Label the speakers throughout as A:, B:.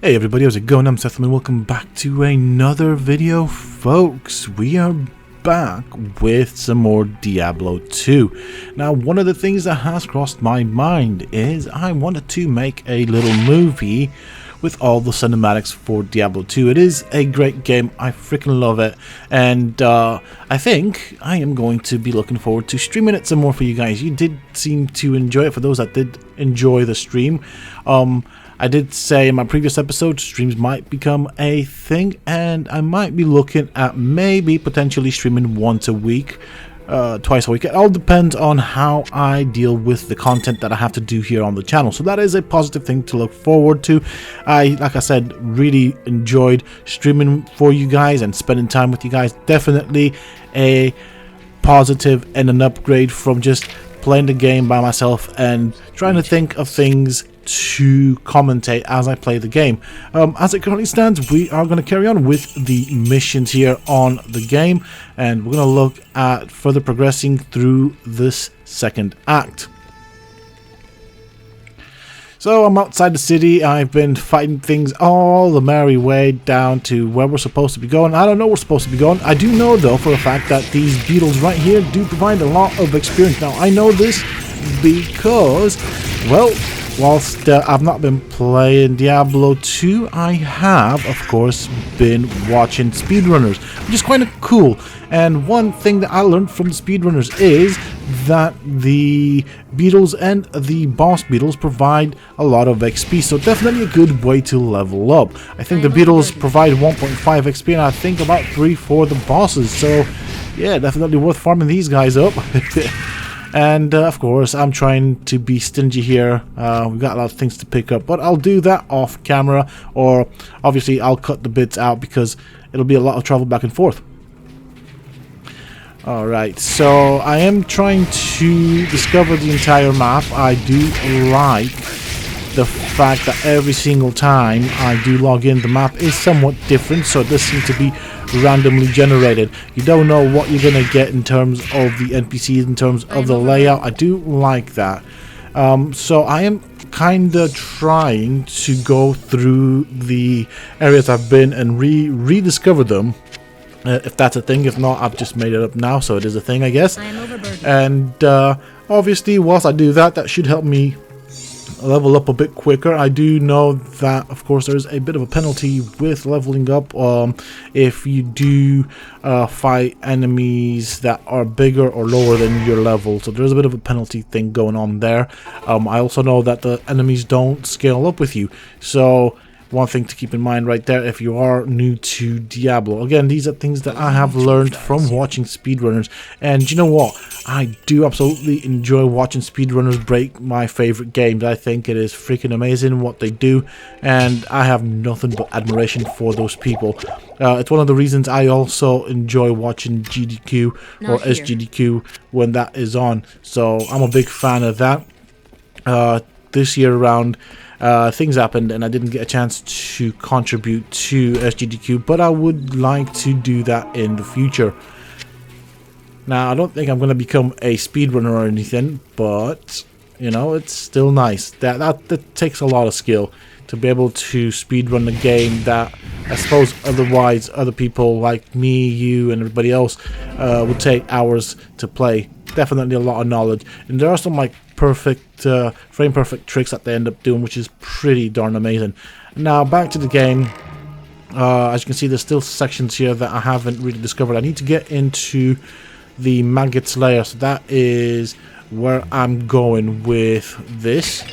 A: Hey everybody, how's it going? I'm Sethum and welcome back to another video, folks. We are back with some more Diablo 2. Now, one of the things that has crossed my mind is I wanted to make a little movie with all the cinematics for Diablo 2. It is a great game. I freaking love it. And I think I am going to be looking forward to streaming it some more for you guys. You did seem to enjoy it. For those that did enjoy the stream, I did say in my previous episode, streams might become a thing, and I might be looking at maybe potentially streaming once a week, twice a week. It all depends on how I deal with the content that I have to do here on the channel. So that is a positive thing to look forward to. Like I said, really enjoyed streaming for you guys and spending time with you guys. Definitely a positive and an upgrade from just playing the game by myself and trying to think of things to commentate as I play the game. As it currently stands, we are going to carry on with the missions here on the game, and we're going to look at further progressing through this second act. So I'm outside the city. I've been fighting things all the merry way down to where we're supposed to be going. I don't know where we're supposed to be going. I do know though for a fact that these beetles right here do provide a lot of experience. Now I know this because, well, whilst I've not been playing Diablo 2, I have, of course, been watching speedrunners, which is kind of cool. And one thing that I learned from the speedrunners is that the beetles and the boss beetles provide a lot of XP, so definitely a good way to level up. I think the beetles provide 1.5 XP, and I think about 3 for the bosses, so yeah, definitely worth farming these guys up. And of course, I'm trying to be stingy here. We've got a lot of things to pick up, but I'll do that off camera, or obviously I'll cut the bits out because it'll be a lot of travel back and forth. Alright, so I am trying to discover the entire map. I do like the fact that every single time I do log in, the map is somewhat different, so it does seem to be randomly generated. You don't know what you're going to get in terms of the NPCs, in terms of the layout. I do like that. So I am kind of trying to go through the areas I've been and rediscover them. If that's a thing. If not, I've just made it up now, so it is a thing, I guess. And obviously, whilst I do that, that should help me level up a bit quicker. I do know that, of course, there's a bit of a penalty with leveling up if you do fight enemies that are bigger or lower than your level. So there's a bit of a penalty thing going on there. I also know that the enemies don't scale up with you, so one thing to keep in mind right there if you are new to Diablo. Again, these are things that I have learned from watching speedrunners, and you know what? I do absolutely enjoy watching speedrunners break my favorite games. I think it is freaking amazing what they do, and I have nothing but admiration for those people. It's one of the reasons I also enjoy watching GDQ or SGDQ when that is on, so I'm a big fan of that. This year around, things happened and I didn't get a chance to contribute to SGDQ, but I would like to do that in the future. Now, I don't think I'm going to become a speedrunner or anything, but you know, it's still nice. That takes a lot of skill to be able to speedrun the game that I suppose otherwise other people like me, you, and everybody else would take hours to play. Definitely a lot of knowledge, and there are some like perfect frame perfect tricks that they end up doing, which is pretty darn amazing. Now back to the game. As you can see, there's still sections here that I haven't really discovered. I need to get into the Maggot Lair, so that is where I'm going with this.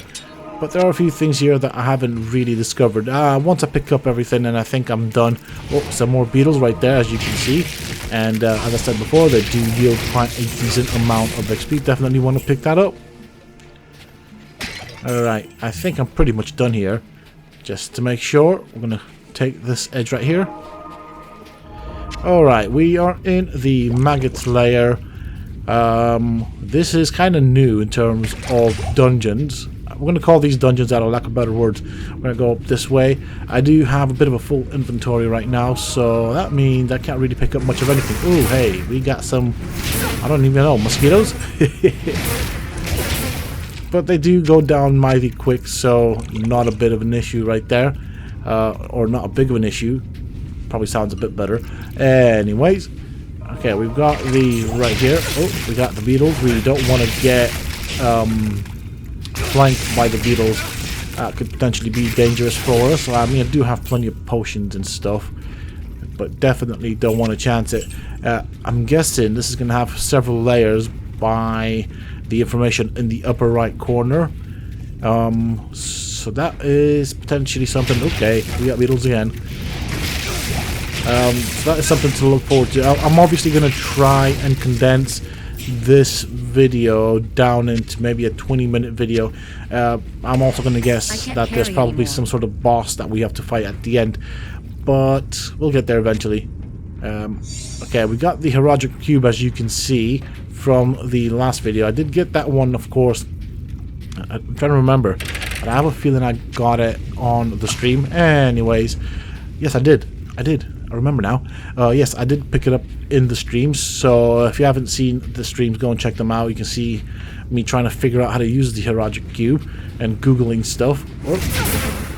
A: But there are a few things here that I haven't really discovered. Once I pick up everything, and I think I'm done. Oh, some more beetles right there, as you can see. And as I said before, they do yield quite a decent amount of XP. Definitely want to pick that up. Alright, I think I'm pretty much done here. Just to make sure, we're going to take this edge right here. Alright, we are in the Maggot Lair. This is kind of new in terms of dungeons. We're going to call these dungeons out of lack of better words. We're going to go up this way. I do have a bit of a full inventory right now, so that means I can't really pick up much of anything. Ooh, hey, we got some, I don't even know, mosquitoes? But they do go down mighty quick, so not a bit of an issue right there. or not a big of an issue. Probably sounds a bit better. Anyways, okay, we've got the right here. Oh, we got the beetles. We don't want to get flanked by the beetles. Could potentially be dangerous for us. I mean, I do have plenty of potions and stuff, but definitely don't want to chance it. I'm guessing this is going to have several layers by the information in the upper right corner. So that is potentially something. Okay, we got beetles again. So that is something to look forward to. I'm obviously going to try and condense this video down into maybe a 20-minute video. I'm also going to guess that there's probably some sort of boss that we have to fight at the end, but we'll get there eventually. Okay, we got the Heroic Cube, as you can see from the last video. I did get that one, of course. I'm trying to remember, but I have a feeling I got it on the stream. Anyways, yes, I did. I remember now. Yes, I did pick it up in the streams. So if you haven't seen the streams, go and check them out. You can see me trying to figure out how to use the Heroic Cube and Googling stuff. Or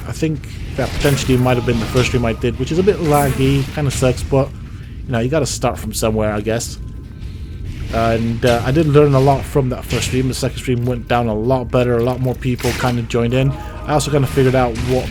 A: I think that potentially might have been the first stream I did, which is a bit laggy, kind of sucks, but you know, you got to start from somewhere, I guess. And I did learn a lot from that first stream. The second stream went down a lot better. A lot more people kind of joined in. I also kind of figured out what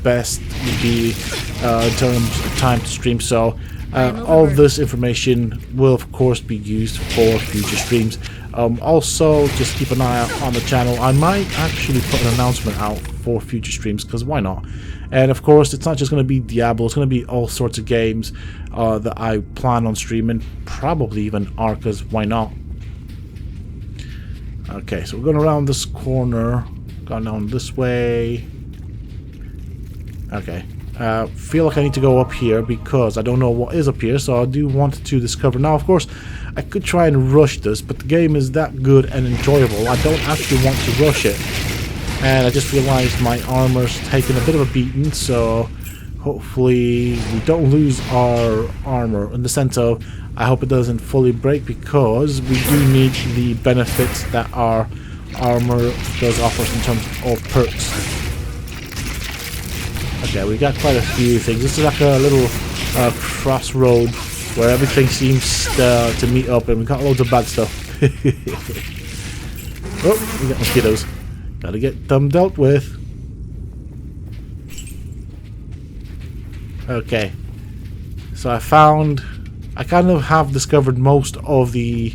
A: best would be in terms of time to stream. So all this information will of course be used for future streams. Also, just keep an eye out on the channel. I might actually put an announcement out for future streams, because why not? And of course, it's not just going to be Diablo. It's going to be all sorts of games that I plan on streaming. Probably even Arcas. Why not? Okay, so we're going around this corner. Going down this way. Okay. Feel like I need to go up here because I don't know what is up here, so I do want to discover. Now, of course, I could try and rush this, but the game is that good and enjoyable. I don't actually want to rush it. And I just realized my armor's taking a bit of a beating, so hopefully we don't lose our armor, in the sense of I hope it doesn't fully break, because we do need the benefits that our armor does offer us in terms of perks. Okay, we got quite a few things. This is like a little crossroad where everything seems to meet up, and we got loads of bad stuff. Oh, we got mosquitoes. Gotta get them dealt with. Okay, so I kind of have discovered most of the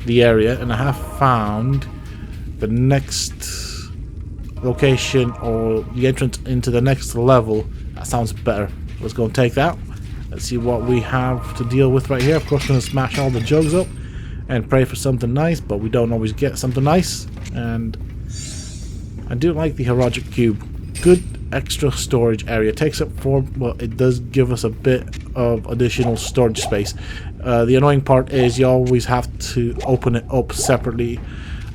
A: area, and I have found the next location, or the entrance into the next level. That sounds better. Let's go and take that. Let's see what we have to deal with right here. Of course, we're going to smash all the jugs up and pray for something nice, but we don't always get something nice. And I do like the Heroic Cube. Good extra storage area. It takes up 4, well, it does give us a bit of additional storage space. The annoying part is you always have to open it up separately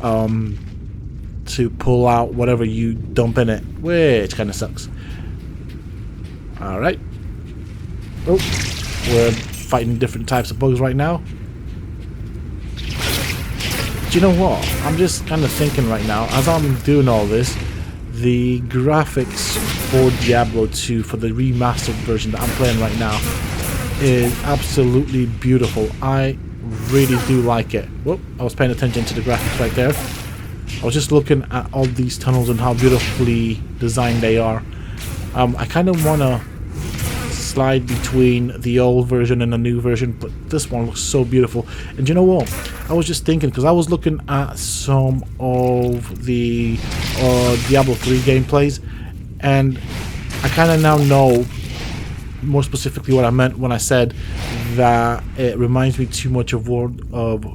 A: to pull out whatever you dump in it, which kind of sucks. Alright. Oh, we're fighting different types of bugs right now. Do you know what? I'm just kind of thinking right now, as I'm doing all this, the graphics for Diablo 2, for the remastered version that I'm playing right now, is absolutely beautiful. I really do like it. Whoop, I was paying attention to the graphics right there. I was just looking at all these tunnels and how beautifully designed they are. I kind of want to slide between the old version and the new version, but this one looks so beautiful. And you know what? I was just thinking, because I was looking at some of the Diablo 3 gameplays, and I kind of now know more specifically what I meant when I said that it reminds me too much of World of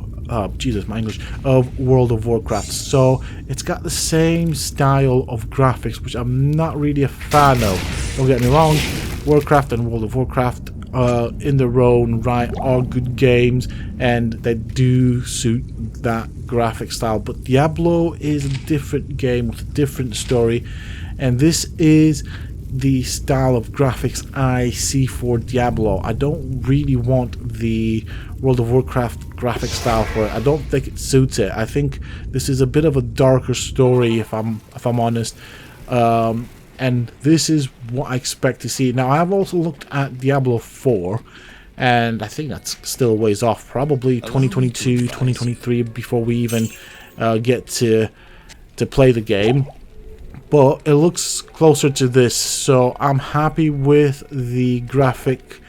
A: Warcraft. So it's got the same style of graphics, which I'm not really a fan of. Don't get me wrong, Warcraft and World of Warcraft in their own right are good games, and they do suit that graphic style. But Diablo is a different game with a different story, and this is the style of graphics I see for Diablo. I don't really want the World of Warcraft graphic style for it. I don't think it suits it. I think this is a bit of a darker story, if I'm honest, and and this is what I expect to see. Now, I've also looked at Diablo 4, and I think that's still a ways off, probably 2022, 2023, before we even get to play the game. But it looks closer to this, so I'm happy with the graphic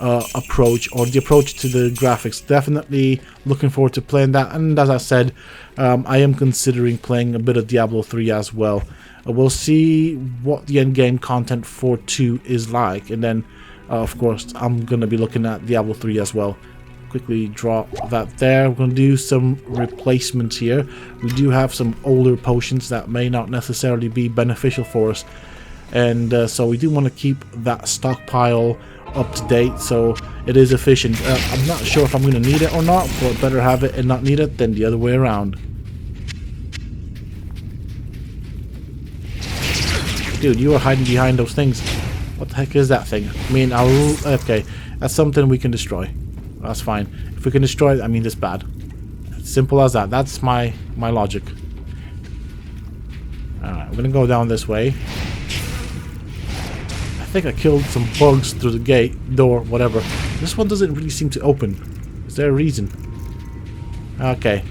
A: approach, or the approach to the graphics. Definitely looking forward to playing that, and as I said, I am considering playing a bit of Diablo 3 as well. We'll see what the end game content for 2 is like, and then of course I'm going to be looking at Diablo 3 as well. Quickly drop that there. We're going to do some replacements here. We do have some older potions that may not necessarily be beneficial for us, and so we do want to keep that stockpile up to date so it is efficient. I'm not sure if I'm going to need it or not, but better have it and not need it than the other way around. Dude, you are hiding behind those things. What the heck is that thing? I mean, okay, that's something we can destroy. That's fine. If we can destroy it, I mean, it's bad. Simple as that. That's my logic. Alright, we're gonna go down this way. I think I killed some bugs through the gate, door, whatever. This one doesn't really seem to open. Is there a reason? Okay.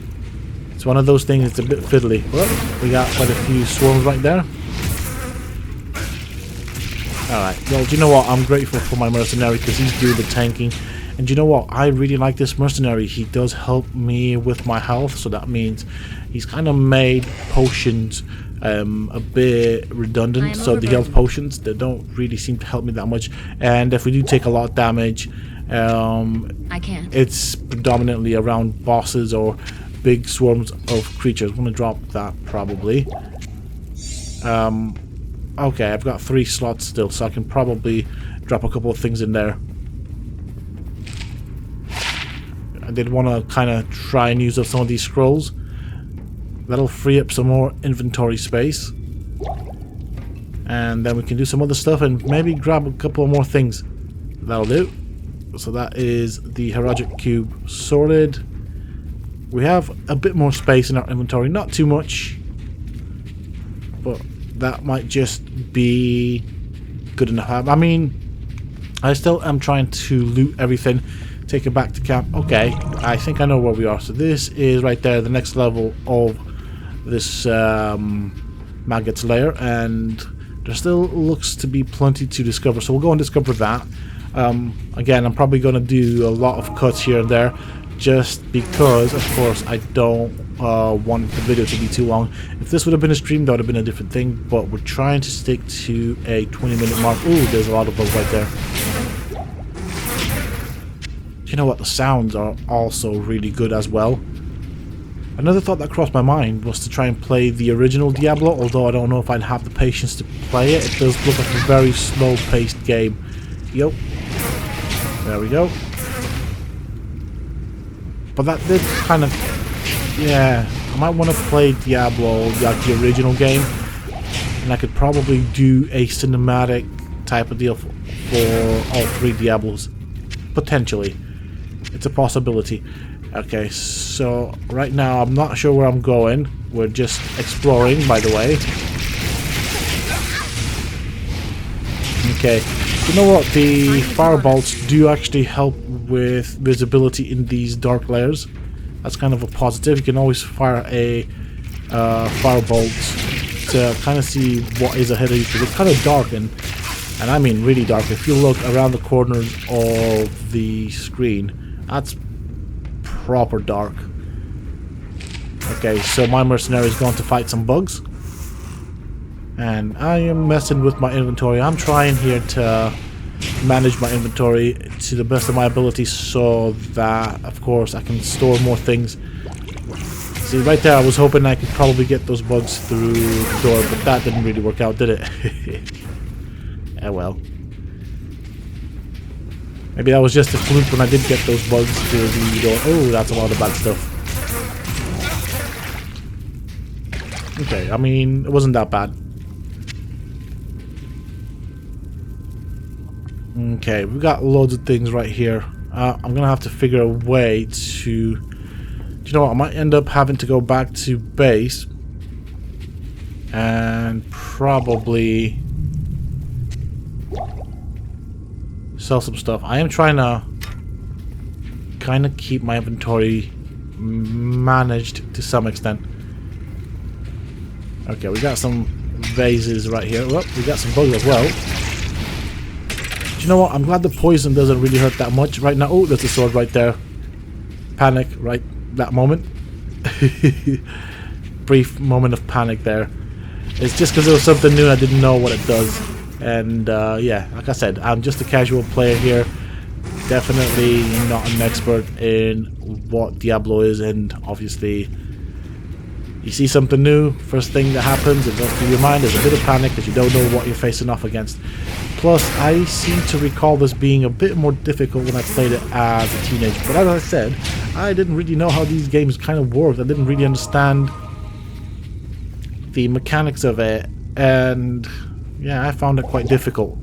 A: It's one of those things that's a bit fiddly. Well, we got quite a few swarms right there. Alright, well, do you know what? I'm grateful for my mercenary because he's doing the tanking. And you know what? I really like this mercenary. He does help me with my health, so that means he's kind of made potions a bit redundant. So the health potions, they don't really seem to help me that much. And if we do take a lot of damage, it's predominantly around bosses or big swarms of creatures. I'm going to drop that probably. Okay, I've got 3 slots still, so I can probably drop a couple of things in there. I did want to kind of try and use up some of these scrolls. That'll free up some more inventory space. And then we can do some other stuff and maybe grab a couple of more things. That'll do. So that is the Heroic Cube sorted. We have a bit more space in our inventory. Not too much. But that might just be good enough. I mean, I still am trying to loot everything. Take it back to camp. Okay, I think I know where we are. So this is right there, the next level of this Maggot Lair, and there still looks to be plenty to discover. So we'll go and discover that. Again, I'm probably going to do a lot of cuts here and there, just because, of course, I don't want the video to be too long. If this would have been a stream, that would have been a different thing. But we're trying to stick to a 20-minute mark. Ooh, there's a lot of bugs right there. You know what, the sounds are also really good as well. Another thought that crossed my mind was to try and play the original Diablo, although I don't know if I'd have the patience to play it. It does look like a very slow-paced game. Yep. There we go. But that did kind of... yeah, I might want to play Diablo, like the original game, and I could probably do a cinematic type of deal for all 3 Diablos. Potentially. It's a possibility. Okay, so right now I'm not sure where I'm going. We're just exploring, by the way. Okay, you know what? The firebolts do actually help with visibility in these dark layers. That's kind of a positive. You can always fire a firebolt to kind of see what is ahead of you, because it's kind of dark, and I mean really dark. If you look around the corner of the screen, that's proper dark. Okay, so my mercenary is going to fight some bugs, and I am messing with my inventory. I'm trying here to manage my inventory to the best of my ability so that, of course, I can store more things. See, right there, I was hoping I could probably get those bugs through the door, but that didn't really work out, did it? Yeah, well. Maybe that was just a fluke when I did get those bugs through the door. Oh, that's a lot of bad stuff. Okay, I mean, it wasn't that bad. Okay, we've got loads of things right here. I'm gonna have to figure a way to... do you know what? I might end up having to go back to base and probably sell some stuff. I am trying to kind of keep my inventory managed to some extent. Okay, we got some vases right here. Oh, we got some bugs as well. Do you know what? I'm glad the poison doesn't really hurt that much right now. Oh, there's a sword right there. Panic right that moment. Brief moment of panic there. It's just because it was something new and I didn't know what it does. And yeah, like I said, I'm just a casual player here. Definitely not an expert in what Diablo is, and obviously you see something new, first thing that happens, it goes through your mind, there's a bit of panic because you don't know what you're facing off against. Plus, I seem to recall this being a bit more difficult when I played it as a teenager. But as I said, I didn't really know how these games kind of worked. I didn't really understand the mechanics of it, and yeah, I found it quite difficult.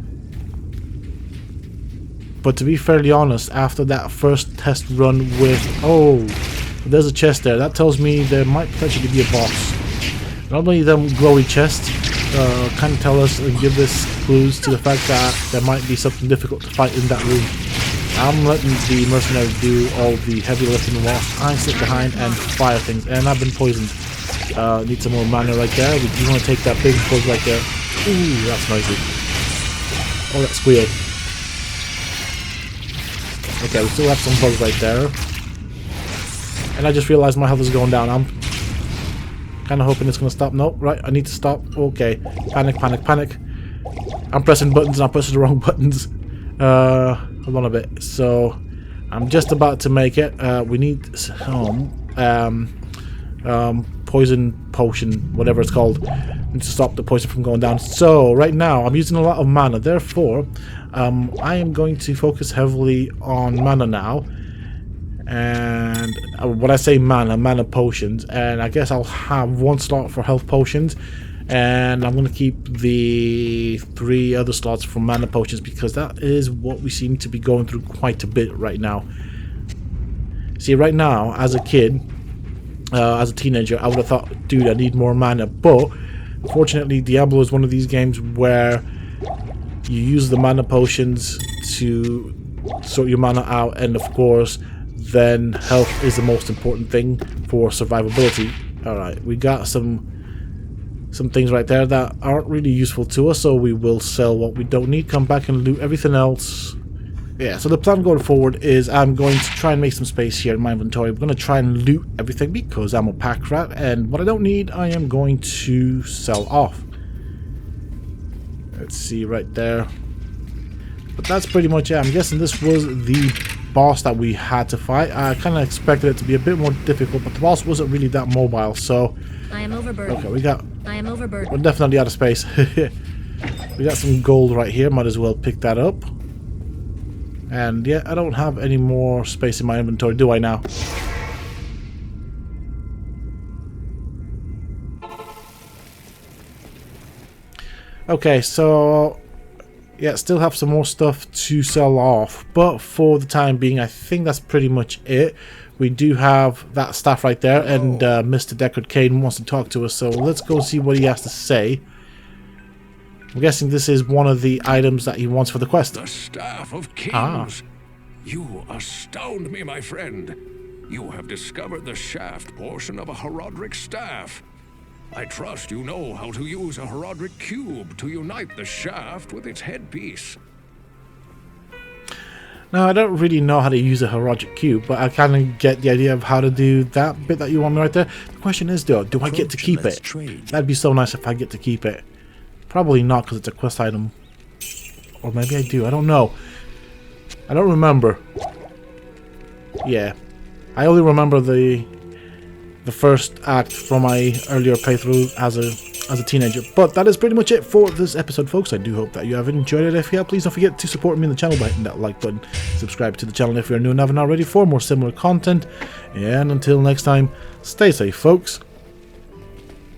A: But to be fairly honest, after that first test run with... Oh, there's a chest there. That tells me there might potentially be a boss. Normally them glowy chests kind of tell us and give us clues to the fact that there might be something difficult to fight in that room. I'm letting the mercenary do all the heavy lifting whilst I sit behind and fire things. And I've been poisoned. Need some more mana right there. We do want to take that big bug right there. Ooh, that's noisy. Oh, that squeal. Okay, we still have some bugs right there. And I just realized my health is going down. I'm kind of hoping it's going to stop. Nope, right, I need to stop. Okay, panic, panic, panic. I'm pressing buttons and I'm pressing the wrong buttons. Hold on a bit. So, I'm just about to make it. We need some poison potion, whatever it's called, to stop the poison from going down. So, right now, I'm using a lot of mana. Therefore, I am going to focus heavily on mana now. And when I say mana potions, and I guess I'll have one slot for health potions, and I'm going to keep the 3 other slots for mana potions because that is what we seem to be going through quite a bit right now. See, right now, as a kid, as a teenager, I would have thought, dude, I need more mana, but unfortunately Diablo is one of these games where you use the mana potions to sort your mana out, and of course then health is the most important thing for survivability. Alright, we got some things right there that aren't really useful to us, so we will sell what we don't need, come back and loot everything else. Yeah, so the plan going forward is I'm going to try and make some space here in my inventory. I'm going to try and loot everything because I'm a pack rat, and what I don't need I am going to sell off. Let's see right there. But that's pretty much it. I'm guessing this was the boss that we had to fight. I kind of expected it to be a bit more difficult, but the boss wasn't really that mobile, so...
B: I am overburdened.
A: Okay,
B: I am overburdened.
A: we're definitely out of space. We got some gold right here, might as well pick that up. And yeah, I don't have any more space in my inventory, do I now? Okay, so yeah, still have some more stuff to sell off, but for the time being, I think that's pretty much it. We do have that staff right there, and Mr. Deckard Cain wants to talk to us, so let's go see what he has to say. I'm guessing this is one of the items that he wants for the quest.
C: The Staff of Kings.
A: Ah.
C: You astound me, my friend. You have discovered the shaft portion of a Herodric staff. I trust you know how to use a Herodric cube to unite the shaft with its headpiece.
A: Now, I don't really know how to use a Herodric cube, but I kind of get the idea of how to do that bit that you want me right there. The question is, though, do I get to keep it? That'd be so nice if I get to keep it. Probably not, because it's a quest item. Or maybe I do, I don't know. I don't remember. Yeah. I only remember the first act from my earlier playthrough as a teenager. But that is pretty much it for this episode, folks. I do hope that you have enjoyed it. If you have, please don't forget to support me on the channel by hitting that like button. Subscribe to the channel if you're new and haven't already for more similar content. And until next time, stay safe, folks.